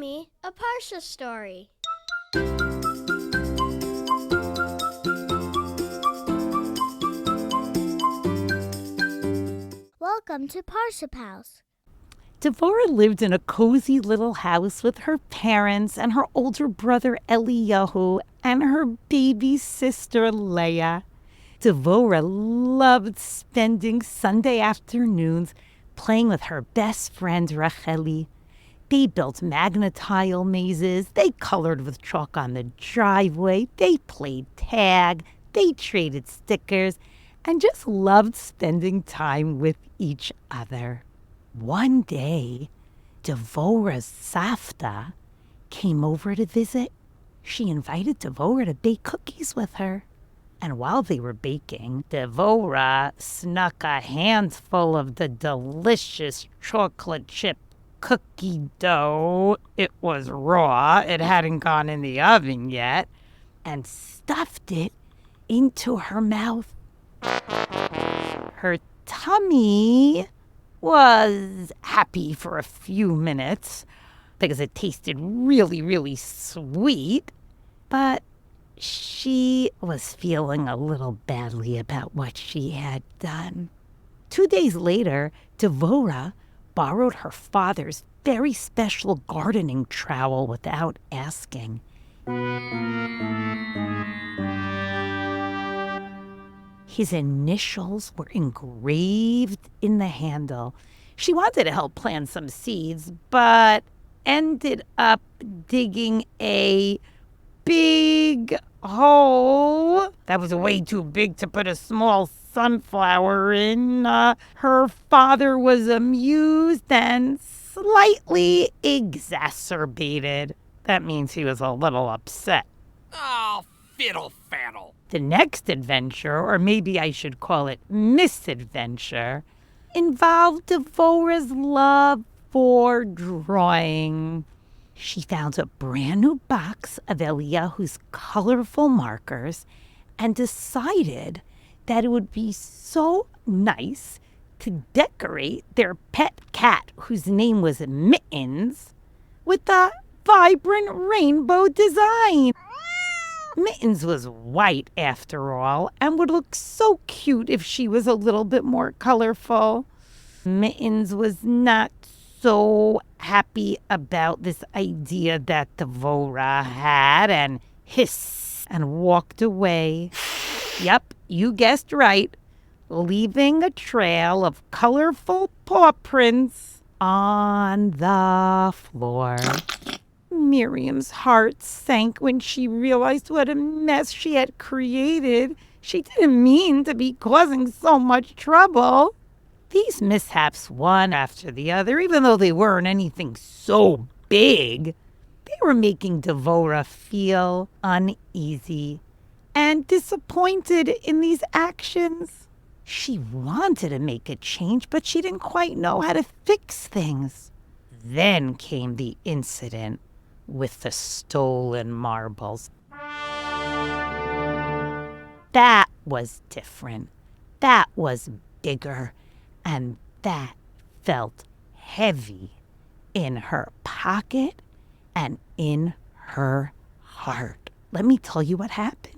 me a Parsha story. Welcome to Parsha House. Devorah lived in a cozy little house with her parents and her older brother Eliyahu and her baby sister Leah. Devorah loved spending Sunday afternoons playing with her best friend Racheli. They built magnetile mazes, they colored with chalk on the driveway, they played tag, they traded stickers, and just loved spending time with each other. One day, Devorah's Savta came over to visit. She invited Devorah to bake cookies with her. And while they were baking, Devorah snuck a handful of the delicious chocolate chip cookie dough. It was raw, it hadn't gone in the oven yet, and stuffed it into her mouth. Her tummy was happy for a few minutes because it tasted really, really sweet, but she was feeling a little badly about what she had done. 2 days later, Devorah borrowed her father's very special gardening trowel without asking. His initials were engraved in the handle. She wanted to help plant some seeds, but ended up digging a big hole that was way too big to put a small sunflower in. Her father was amused and slightly exacerbated. That means he was a little upset. Oh, fiddle faddle. The next adventure, or maybe I should call it misadventure, involved Devorah's love for drawing. She found a brand new box of Eliyahu's colorful markers and decided that it would be so nice to decorate their pet cat, whose name was Mittens, with a vibrant rainbow design. Mittens was white, after all, and would look so cute if she was a little bit more colorful. Mittens was not so happy about this idea that Devorah had and hissed and walked away. Yep, you guessed right, leaving a trail of colorful paw prints on the floor. Miriam's heart sank when she realized what a mess she had created. She didn't mean to be causing so much trouble. These mishaps, one after the other, even though they weren't anything so big, they were making Devorah feel uneasy and disappointed in these actions. She wanted to make a change, but she didn't quite know how to fix things. Then came the incident with the stolen marbles. That was different. That was bigger. And that felt heavy in her pocket and in her heart. Let me tell you what happened.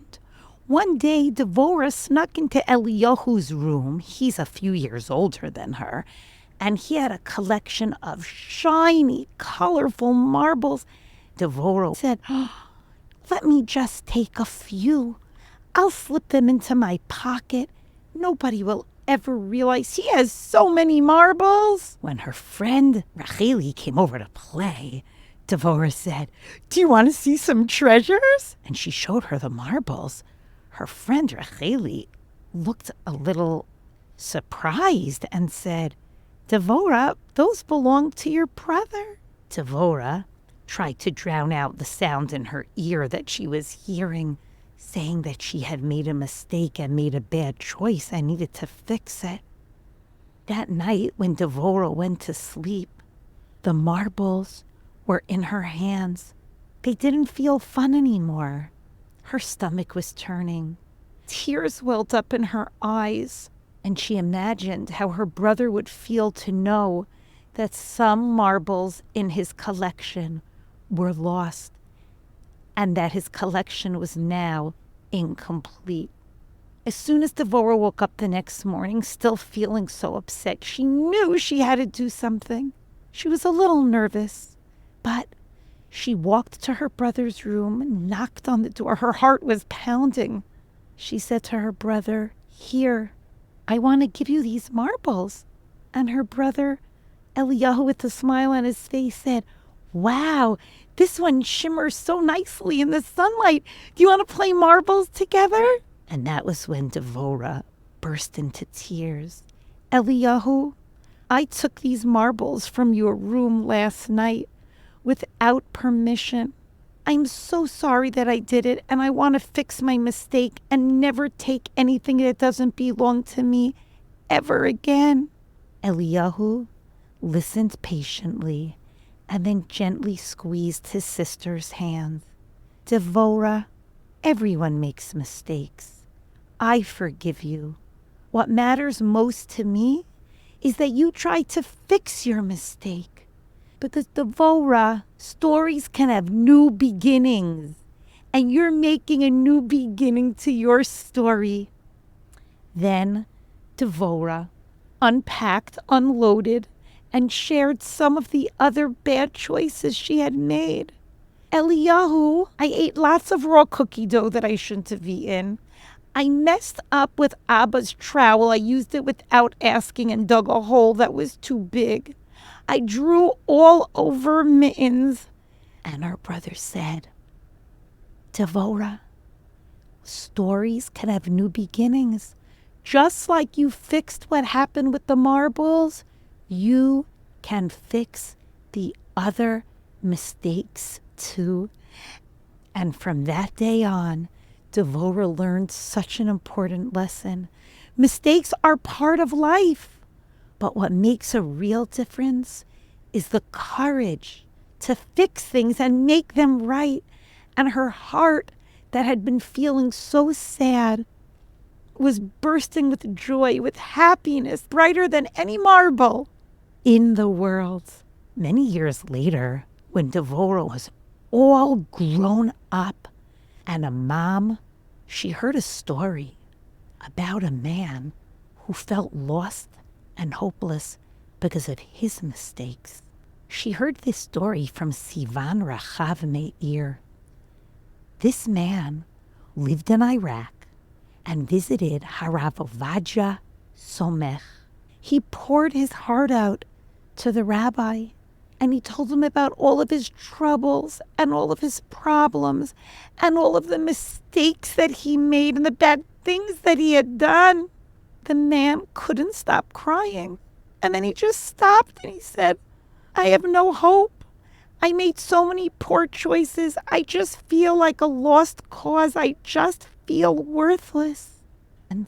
One day, Devorah snuck into Eliyahu's room. He's a few years older than her. And he had a collection of shiny, colorful marbles. Devorah said, let me just take a few. I'll slip them into my pocket. Nobody will ever realize he has so many marbles. When her friend Racheli came over to play, Devorah said, do you want to see some treasures? And she showed her the marbles. Her friend Racheli looked a little surprised and said, Devorah, those belong to your brother. Devorah tried to drown out the sound in her ear that she was hearing, saying that she had made a mistake and made a bad choice and needed to fix it. That night, when Devorah went to sleep, the marbles were in her hands. They didn't feel fun anymore. Her stomach was turning. Tears welled up in her eyes, and she imagined how her brother would feel to know that some marbles in his collection were lost and that his collection was now incomplete. As soon as Devorah woke up the next morning, still feeling so upset, she knew she had to do something. She was a little nervous, but she walked to her brother's room and knocked on the door. Her heart was pounding. She said to her brother, "Here, I want to give you these marbles." And her brother, Eliyahu, with a smile on his face, said, "Wow, this one shimmers so nicely in the sunlight. Do you want to play marbles together?" And that was when Devorah burst into tears. "Eliyahu, I took these marbles from your room last night without permission. I'm so sorry that I did it, and I want to fix my mistake and never take anything that doesn't belong to me ever again." Eliyahu listened patiently and then gently squeezed his sister's hand. "Devorah, everyone makes mistakes. I forgive you. What matters most to me is that you try to fix your mistake. Because, Devorah, stories can have new beginnings, and you're making a new beginning to your story." Then Devorah unpacked, unloaded, and shared some of the other bad choices she had made. "Eliyahu, I ate lots of raw cookie dough that I shouldn't have eaten. I messed up with Abba's trowel. I used it without asking and dug a hole that was too big. I drew all over Mittens." And her brother said, "Devorah, stories can have new beginnings. Just like you fixed what happened with the marbles, you can fix the other mistakes too." And from that day on, Devorah learned such an important lesson. Mistakes are part of life, but what makes a real difference is the courage to fix things and make them right. And her heart, that had been feeling so sad, was bursting with joy, with happiness, brighter than any marble in the world. Many years later, when Devorah was all grown up and a mom, she heard a story about a man who felt lost and hopeless because of his mistakes. She heard this story from Sivan Rachav Meir. This man lived in Iraq and visited Harav Ovadia Somech. He poured his heart out to the rabbi, and he told him about all of his troubles and all of his problems and all of the mistakes that he made and the bad things that he had done. The man couldn't stop crying. And then he just stopped and he said, "I have no hope. I made so many poor choices. I just feel like a lost cause. I just feel worthless." And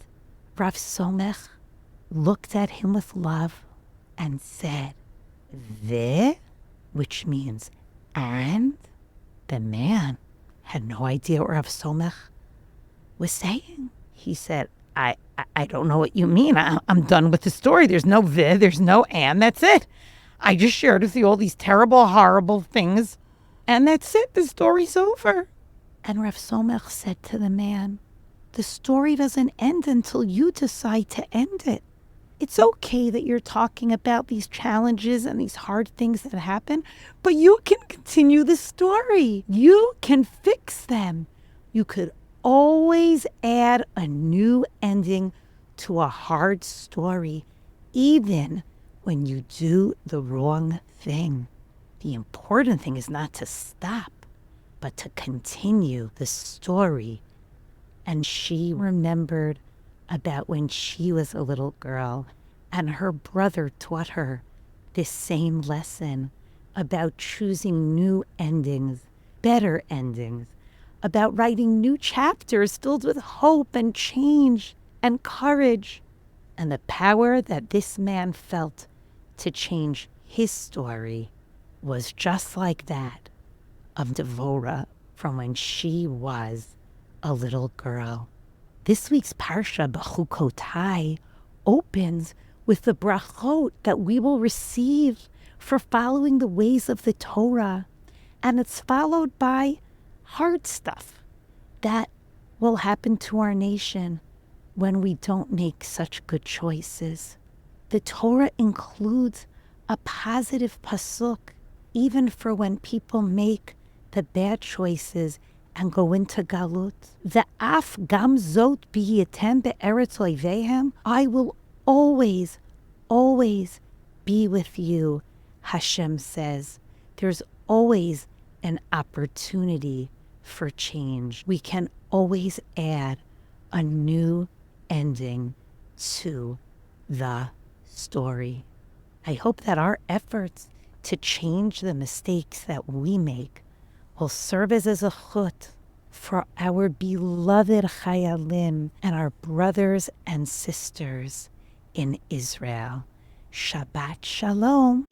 Rav Somech looked at him with love and said, which means and. The man had no idea what Rav Somech was saying. He said, I don't know what you mean. I'm done with the story. There's no there's no and. That's it. I just shared with you all these terrible, horrible things, and that's it. The story's over." And Rav Somech said to the man, "The story doesn't end until you decide to end it. It's okay that you're talking about these challenges and these hard things that happen, but you can continue the story. You can fix them. You could always add a new ending to a hard story, even when you do the wrong thing. The important thing is not to stop, but to continue the story." And she remembered about when she was a little girl and her brother taught her this same lesson about choosing new endings, better endings, about writing new chapters filled with hope and change and courage, and the power that this man felt to change his story was just like that of Devorah from when she was a little girl. This week's Parsha, Bechukotai, opens with the brachot that we will receive for following the ways of the Torah. And it's followed by hard stuff that will happen to our nation when we don't make such good choices. The Torah includes a positive pasuk, even for when people make the bad choices and go into galut. Ve'af gam zot biyitem be'eretz oivehem. I will always, always be with you, Hashem says. There's always an opportunity for change. We can always add a new ending to the story. I hope that our efforts to change the mistakes that we make will serve as a zechut for our beloved Chayalim and our brothers and sisters in Israel. Shabbat Shalom.